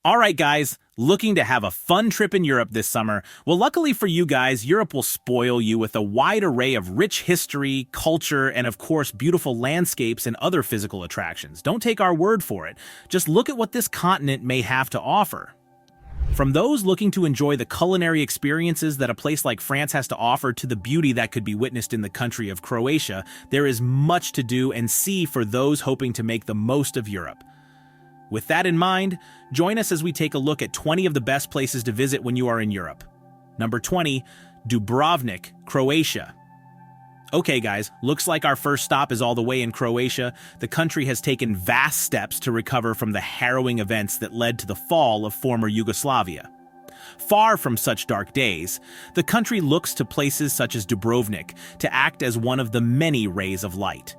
All right, guys, looking to have a fun trip in Europe this summer? Well, luckily for you guys, Europe will spoil you with a wide array of rich history, culture, and of course, beautiful landscapes and other physical attractions. Don't take our word for it. Just look at what this continent may have to offer. From those looking to enjoy the culinary experiences that a place like France has to offer to the beauty that could be witnessed in the country of Croatia, there is much to do and see for those hoping to make the most of Europe. With that in mind, join us as we take a look at 20 of the best places to visit when you are in Europe. Number 20, Dubrovnik, Croatia. Okay guys, looks like our first stop is all the way in Croatia. The country has taken vast steps to recover from the harrowing events that led to the fall of former Yugoslavia. Far from such dark days, the country looks to places such as Dubrovnik to act as one of the many rays of light.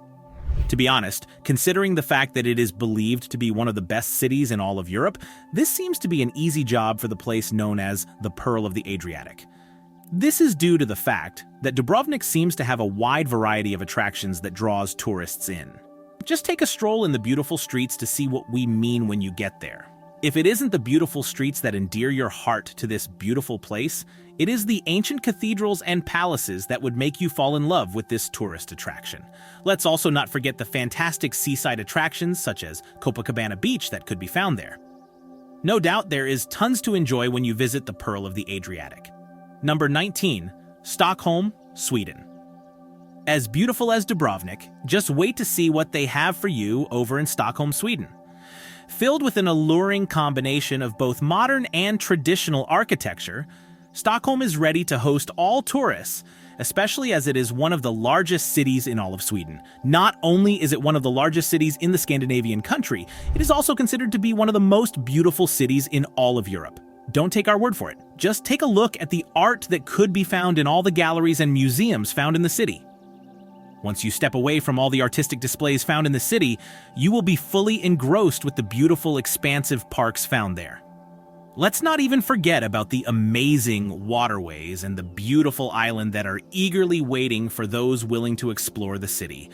To be honest, considering the fact that it is believed to be one of the best cities in all of Europe, this seems to be an easy job for the place known as the Pearl of the Adriatic. This is due to the fact that Dubrovnik seems to have a wide variety of attractions that draws tourists in. Just take a stroll in the beautiful streets to see what we mean when you get there. If it isn't the beautiful streets that endear your heart to this beautiful place, it is the ancient cathedrals and palaces that would make you fall in love with this tourist attraction. Let's also not forget the fantastic seaside attractions such as Copacabana Beach that could be found there. No doubt there is tons to enjoy when you visit the Pearl of the Adriatic. Number 19, Stockholm, Sweden. As beautiful as Dubrovnik, just wait to see what they have for you over in Stockholm, Sweden. Filled with an alluring combination of both modern and traditional architecture, Stockholm is ready to host all tourists, especially as it is one of the largest cities in all of Sweden. Not only is it one of the largest cities in the Scandinavian country, it is also considered to be one of the most beautiful cities in all of Europe. Don't take our word for it. Just take a look at the art that could be found in all the galleries and museums found in the city. Once you step away from all the artistic displays found in the city, you will be fully engrossed with the beautiful, expansive parks found there. Let's not even forget about the amazing waterways and the beautiful island that are eagerly waiting for those willing to explore the city.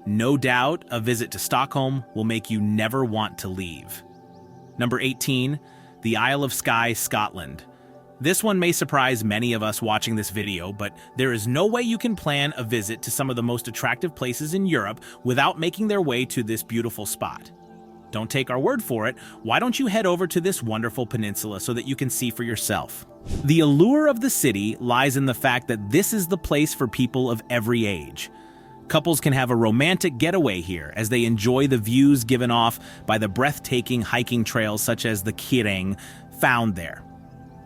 No doubt, a visit to Stockholm will make you never want to leave. Number 18, the Isle of Skye, Scotland. This one may surprise many of us watching this video, but there is no way you can plan a visit to some of the most attractive places in Europe without making their way to this beautiful spot. Don't take our word for it. Why don't you head over to this wonderful peninsula so that you can see for yourself? The allure of the city lies in the fact that this is the place for people of every age. Couples can have a romantic getaway here as they enjoy the views given off by the breathtaking hiking trails such as the Kireng found there.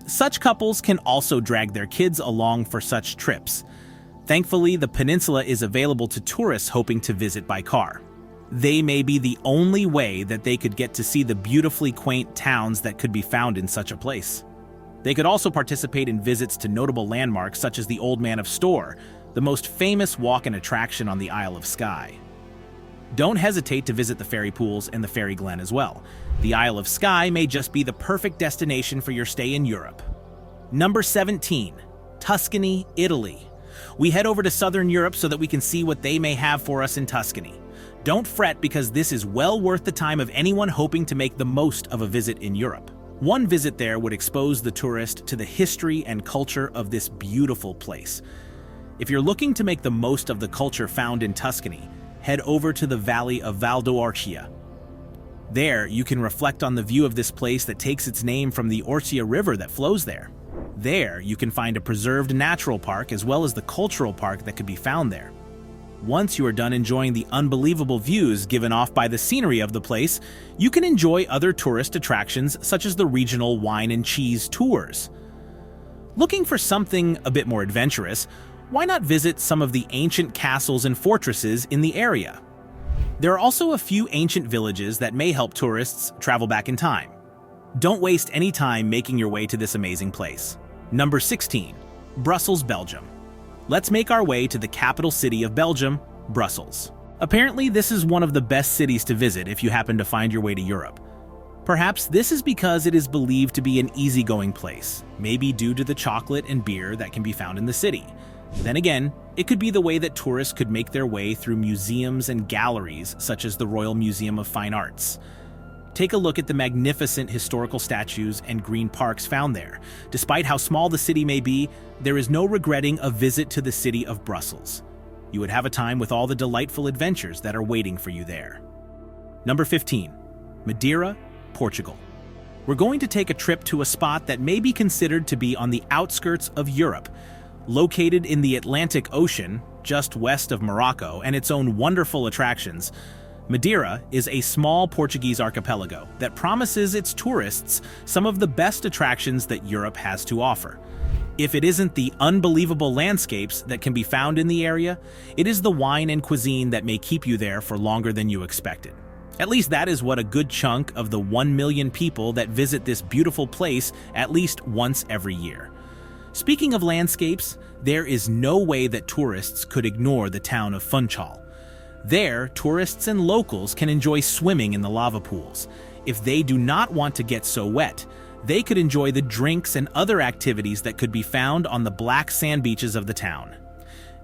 Such couples can also drag their kids along for such trips. Thankfully, the peninsula is available to tourists hoping to visit by car. They may be the only way that they could get to see the beautifully quaint towns that could be found in such a place. They could also participate in visits to notable landmarks such as the Old Man of Storr, the most famous walk-in attraction on the Isle of Skye. Don't hesitate to visit the fairy pools and the fairy glen as well. The Isle of Skye may just be the perfect destination for your stay in Europe. Number 17, Tuscany, Italy. We head over to southern Europe so that we can see what they may have for us in Tuscany. Don't fret because this is well worth the time of anyone hoping to make the most of a visit in Europe. One visit there would expose the tourist to the history and culture of this beautiful place. If you're looking to make the most of the culture found in Tuscany, head over to the valley of Val d'Orcia. There, you can reflect on the view of this place that takes its name from the Orcia River that flows there. There, you can find a preserved natural park as well as the cultural park that could be found there. Once you are done enjoying the unbelievable views given off by the scenery of the place, you can enjoy other tourist attractions such as the regional wine and cheese tours. Looking for something a bit more adventurous, why not visit some of the ancient castles and fortresses in the area? There are also a few ancient villages that may help tourists travel back in time. Don't waste any time making your way to this amazing place. Number 16, Brussels, Belgium. Let's make our way to the capital city of Belgium, Brussels. Apparently, this is one of the best cities to visit if you happen to find your way to Europe. Perhaps this is because it is believed to be an easygoing place, maybe due to the chocolate and beer that can be found in the city. Then again, it could be the way that tourists could make their way through museums and galleries such as the Royal Museum of Fine Arts. Take a look at the magnificent historical statues and green parks found there. Despite how small the city may be, there is no regretting a visit to the city of Brussels. You would have a time with all the delightful adventures that are waiting for you there. Number 15. Madeira, Portugal. We're going to take a trip to a spot that may be considered to be on the outskirts of Europe. Located in the Atlantic Ocean, just west of Morocco, and its own wonderful attractions, Madeira is a small Portuguese archipelago that promises its tourists some of the best attractions that Europe has to offer. If it isn't the unbelievable landscapes that can be found in the area, it is the wine and cuisine that may keep you there for longer than you expected. At least that is what a good chunk of the 1 million people that visit this beautiful place at least once every year. Speaking of landscapes, there is no way that tourists could ignore the town of Funchal. There, tourists and locals can enjoy swimming in the lava pools. If they do not want to get so wet, they could enjoy the drinks and other activities that could be found on the black sand beaches of the town.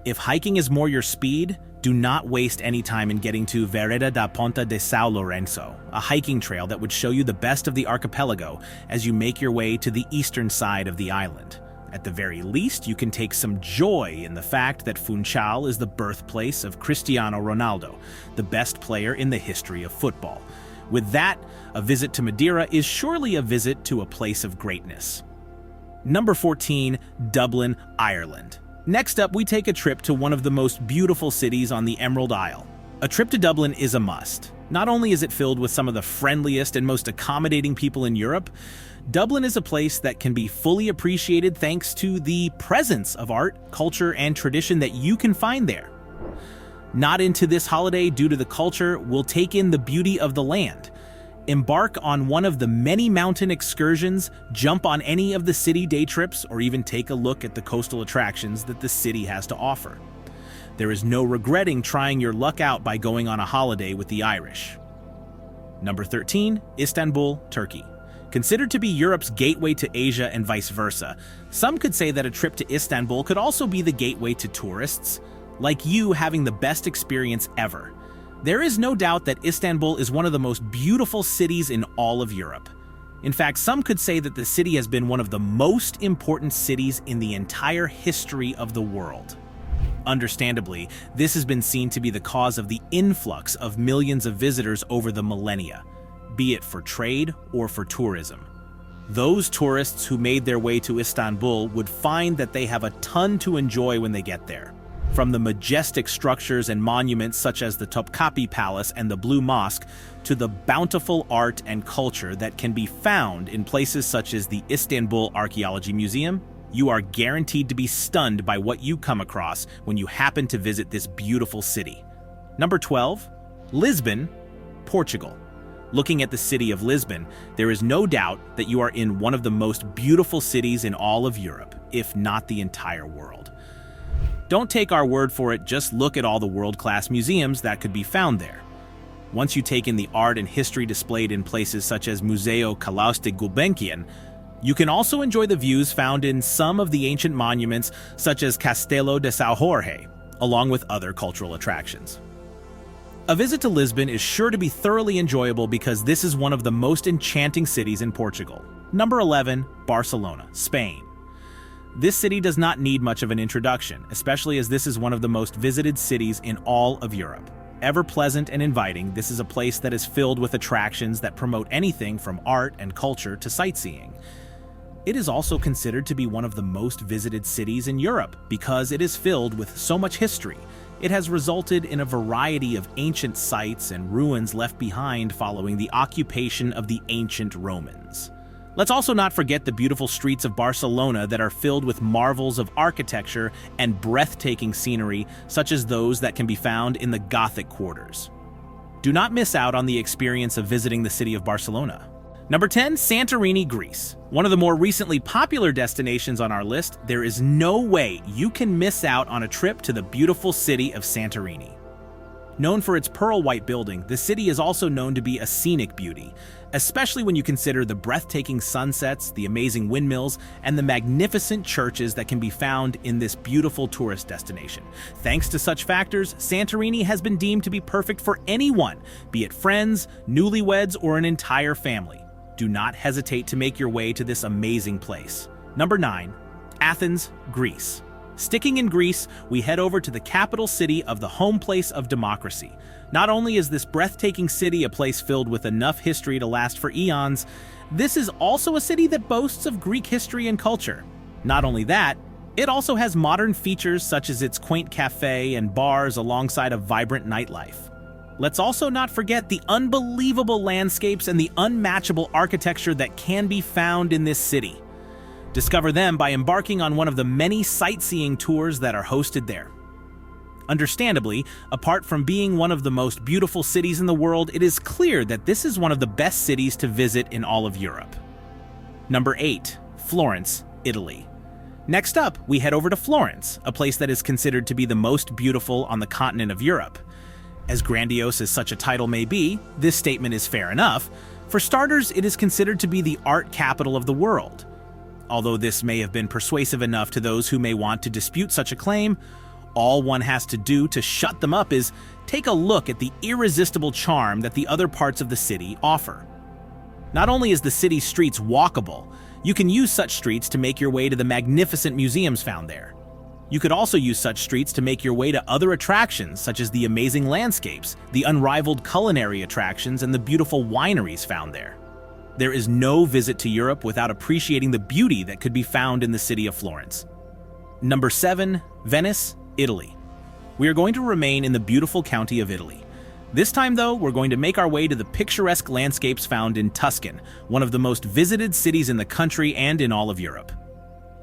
If hiking is more your speed, do not waste any time in getting to Vereda da Ponta de São Lourenço, a hiking trail that would show you the best of the archipelago as you make your way to the eastern side of the island. At the very least, you can take some joy in the fact that Funchal is the birthplace of Cristiano Ronaldo, the best player in the history of football. With that, a visit to Madeira is surely a visit to a place of greatness. Number 14, Dublin, Ireland. Next up, we take a trip to one of the most beautiful cities on the Emerald Isle. A trip to Dublin is a must. Not only is it filled with some of the friendliest and most accommodating people in Europe, Dublin is a place that can be fully appreciated thanks to the presence of art, culture, and tradition that you can find there. Not into this holiday due to the culture, we'll take in the beauty of the land. Embark on one of the many mountain excursions, jump on any of the city day trips, or even take a look at the coastal attractions that the city has to offer. There is no regretting trying your luck out by going on a holiday with the Irish. Number 13, Istanbul, Turkey. Considered to be Europe's gateway to Asia and vice versa, some could say that a trip to Istanbul could also be the gateway to tourists, like you having the best experience ever. There is no doubt that Istanbul is one of the most beautiful cities in all of Europe. In fact, some could say that the city has been one of the most important cities in the entire history of the world. Understandably, this has been seen to be the cause of the influx of millions of visitors over the millennia, be it for trade or for tourism. Those tourists who made their way to Istanbul would find that they have a ton to enjoy when they get there. From the majestic structures and monuments such as the Topkapi Palace and the Blue Mosque, to the bountiful art and culture that can be found in places such as the Istanbul Archaeology Museum, you are guaranteed to be stunned by what you come across when you happen to visit this beautiful city. Number 12, Lisbon, Portugal. Looking at the city of Lisbon, there is no doubt that you are in one of the most beautiful cities in all of Europe, if not the entire world. Don't take our word for it, just look at all the world-class museums that could be found there. Once you take in the art and history displayed in places such as Museo Calouste Gulbenkian, you can also enjoy the views found in some of the ancient monuments such as Castelo de São Jorge, along with other cultural attractions. A visit to Lisbon is sure to be thoroughly enjoyable because this is one of the most enchanting cities in Portugal. Number 11, Barcelona, Spain. This city does not need much of an introduction, especially as this is one of the most visited cities in all of Europe. Ever pleasant and inviting, this is a place that is filled with attractions that promote anything from art and culture to sightseeing. It is also considered to be one of the most visited cities in Europe because it is filled with so much history. It has resulted in a variety of ancient sites and ruins left behind following the occupation of the ancient Romans. Let's also not forget the beautiful streets of Barcelona that are filled with marvels of architecture and breathtaking scenery, such as those that can be found in the Gothic quarters. Do not miss out on the experience of visiting the city of Barcelona. Number 10, Santorini, Greece. One of the more recently popular destinations on our list, there is no way you can miss out on a trip to the beautiful city of Santorini. Known for its pearl white building, the city is also known to be a scenic beauty. especially when you consider the breathtaking sunsets, the amazing windmills, and the magnificent churches that can be found in this beautiful tourist destination. Thanks to such factors, Santorini has been deemed to be perfect for anyone, be it friends, newlyweds, or an entire family. Do not hesitate to make your way to this amazing place. Number 9. Athens, Greece. Sticking in Greece, we head over to the capital city of the home place of democracy. Not only is this breathtaking city a place filled with enough history to last for eons, this is also a city that boasts of Greek history and culture. Not only that, it also has modern features such as its quaint cafe and bars alongside a vibrant nightlife. Let's also not forget the unbelievable landscapes and the unmatchable architecture that can be found in this city. Discover them by embarking on one of the many sightseeing tours that are hosted there. Understandably, apart from being one of the most beautiful cities in the world, it is clear that this is one of the best cities to visit in all of Europe. Number 8. Florence, Italy. Next up, we head over to Florence, a place that is considered to be the most beautiful on the continent of Europe. As grandiose as such a title may be, this statement is fair enough. For starters, it is considered to be the art capital of the world. Although this may have been persuasive enough to those who may want to dispute such a claim, all one has to do to shut them up is take a look at the irresistible charm that the other parts of the city offer. Not only is the city's streets walkable, you can use such streets to make your way to the magnificent museums found there. You could also use such streets to make your way to other attractions such as the amazing landscapes, the unrivaled culinary attractions, and the beautiful wineries found there. There is no visit to Europe without appreciating the beauty that could be found in the city of Florence. Number 7. Venice, Italy. We are going to remain in the beautiful county of Italy. This time, though, we're going to make our way to the picturesque landscapes found in Tuscany, one of the most visited cities in the country and in all of Europe.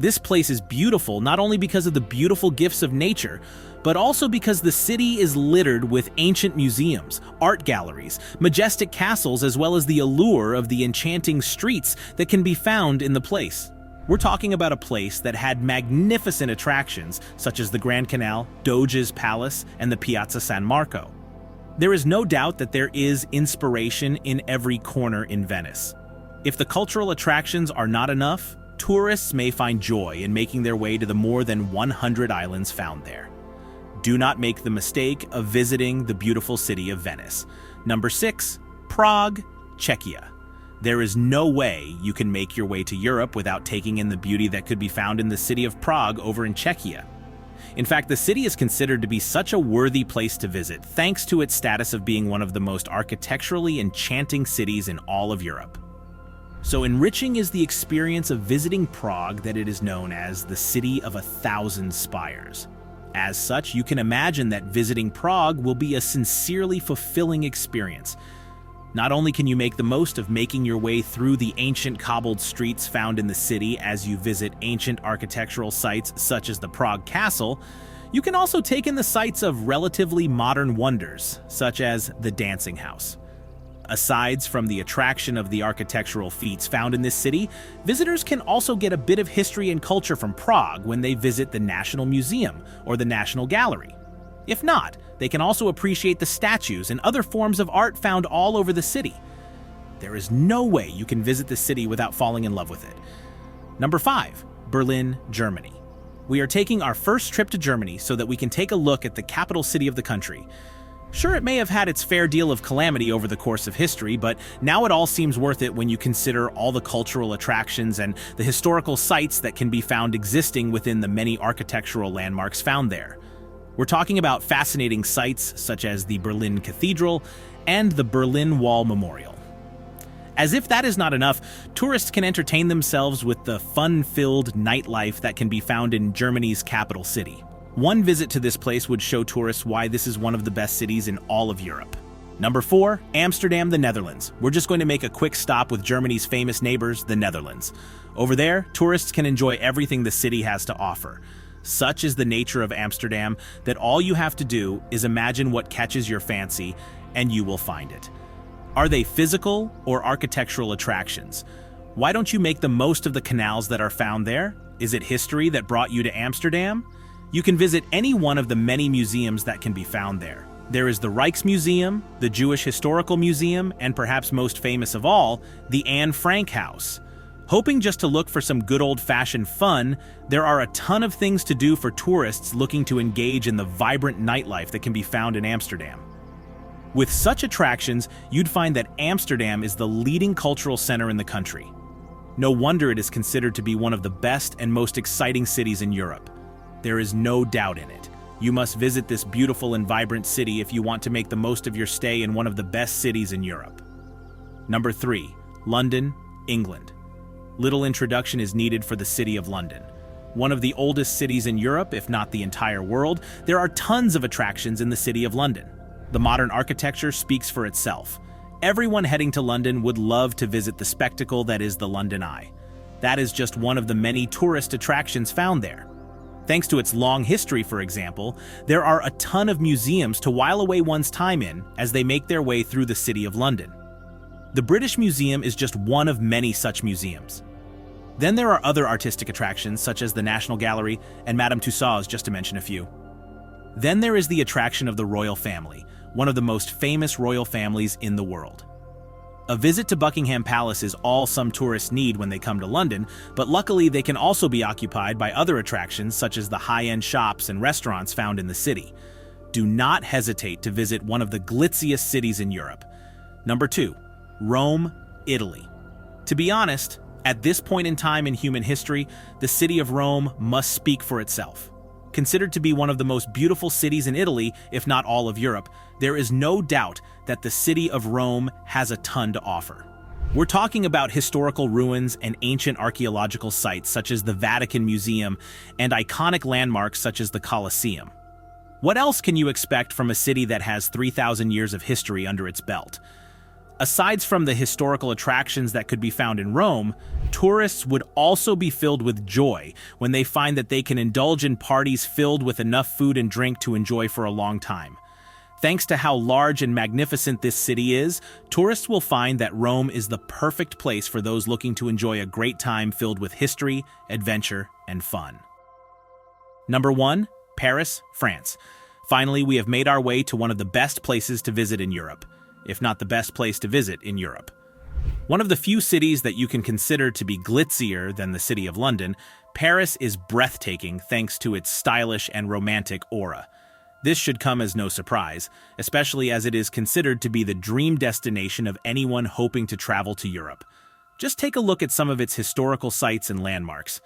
This place is beautiful not only because of the beautiful gifts of nature, but also because the city is littered with ancient museums, art galleries, majestic castles, as well as the allure of the enchanting streets that can be found in the place. We're talking about a place that had magnificent attractions such as the Grand Canal, Doge's Palace, and the Piazza San Marco. There is no doubt that there is inspiration in every corner in Venice. If the cultural attractions are not enough, tourists may find joy in making their way to the more than 100 islands found there. Do not make the mistake of visiting the beautiful city of Venice. Number 6. Prague, Czechia. There is no way you can make your way to Europe without taking in the beauty that could be found in the city of Prague over in Czechia. In fact, the city is considered to be such a worthy place to visit thanks to its status of being one of the most architecturally enchanting cities in all of Europe. So enriching is the experience of visiting Prague that it is known as the City of 1,000 Spires. As such, you can imagine that visiting Prague will be a sincerely fulfilling experience. Not only can you make the most of making your way through the ancient cobbled streets found in the city as you visit ancient architectural sites such as the Prague Castle, you can also take in the sights of relatively modern wonders, such as the Dancing House. Aside from the attraction of the architectural feats found in this city, visitors can also get a bit of history and culture from Prague when they visit the National Museum or the National Gallery. If not, they can also appreciate the statues and other forms of art found all over the city. There is no way you can visit the city without falling in love with it. Number 5. Berlin, Germany. We are taking our first trip to Germany so that we can take a look at the capital city of the country. Sure, it may have had its fair deal of calamity over the course of history, but now it all seems worth it when you consider all the cultural attractions and the historical sites that can be found existing within the many architectural landmarks found there. We're talking about fascinating sites such as the Berlin Cathedral and the Berlin Wall Memorial. As if that is not enough, tourists can entertain themselves with the fun-filled nightlife that can be found in Germany's capital city. One visit to this place would show tourists why this is one of the best cities in all of Europe. Number 4, Amsterdam, the Netherlands. We're just going to make a quick stop with Germany's famous neighbors, the Netherlands. Over there, tourists can enjoy everything the city has to offer. Such is the nature of Amsterdam that all you have to do is imagine what catches your fancy, and you will find it. Are they physical or architectural attractions? Why don't you make the most of the canals that are found there? Is it history that brought you to Amsterdam? You can visit any one of the many museums that can be found there. There is the Rijksmuseum, the Jewish Historical Museum, and perhaps most famous of all, the Anne Frank House. Hoping just to look for some good old-fashioned fun, there are a ton of things to do for tourists looking to engage in the vibrant nightlife that can be found in Amsterdam. With such attractions, you'd find that Amsterdam is the leading cultural center in the country. No wonder it is considered to be one of the best and most exciting cities in Europe. There is no doubt in it. You must visit this beautiful and vibrant city if you want to make the most of your stay in one of the best cities in Europe. Number 3. London, England. Little introduction is needed for the City of London. One of the oldest cities in Europe, if not the entire world, there are tons of attractions in the City of London. The modern architecture speaks for itself. Everyone heading to London would love to visit the spectacle that is the London Eye. That is just one of the many tourist attractions found there. Thanks to its long history, for example, there are a ton of museums to while away one's time in as they make their way through the City of London. The British Museum is just one of many such museums. Then there are other artistic attractions such as the National Gallery and Madame Tussauds, just to mention a few. Then there is the attraction of the royal family, one of the most famous royal families in the world. A visit to Buckingham Palace is all some tourists need when they come to London, but luckily they can also be occupied by other attractions such as the high-end shops and restaurants found in the city. Do not hesitate to visit one of the glitziest cities in Europe. Number 2. Rome, Italy. To be honest, at this point in time in human history, the city of Rome must speak for itself. Considered to be one of the most beautiful cities in Italy, if not all of Europe, there is no doubt that the city of Rome has a ton to offer. We're talking about historical ruins and ancient archaeological sites such as the Vatican Museum and iconic landmarks such as the Colosseum. What else can you expect from a city that has 3,000 years of history under its belt? Aside from the historical attractions that could be found in Rome, tourists would also be filled with joy when they find that they can indulge in parties filled with enough food and drink to enjoy for a long time. Thanks to how large and magnificent this city is, tourists will find that Rome is the perfect place for those looking to enjoy a great time filled with history, adventure, and fun. Number 1. Paris, France. Finally, we have made our way to one of the best places to visit in Europe, if not the best place to visit in Europe. One of the few cities that you can consider to be glitzier than the City of London, Paris is breathtaking thanks to its stylish and romantic aura. This should come as no surprise, especially as it is considered to be the dream destination of anyone hoping to travel to Europe. Just take a look at some of its historical sites and landmarks.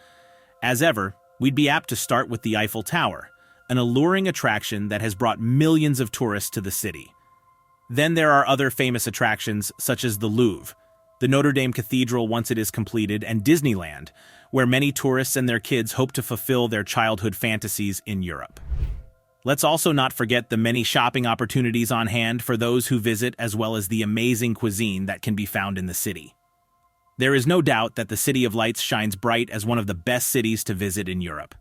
As ever, we'd be apt to start with the Eiffel Tower, an alluring attraction that has brought millions of tourists to the city. Then there are other famous attractions such as the Louvre, the Notre Dame Cathedral once it is completed, and Disneyland, where many tourists and their kids hope to fulfill their childhood fantasies in Europe. Let's also not forget the many shopping opportunities on hand for those who visit, as well as the amazing cuisine that can be found in the city. There is no doubt that the City of Lights shines bright as one of the best cities to visit in Europe.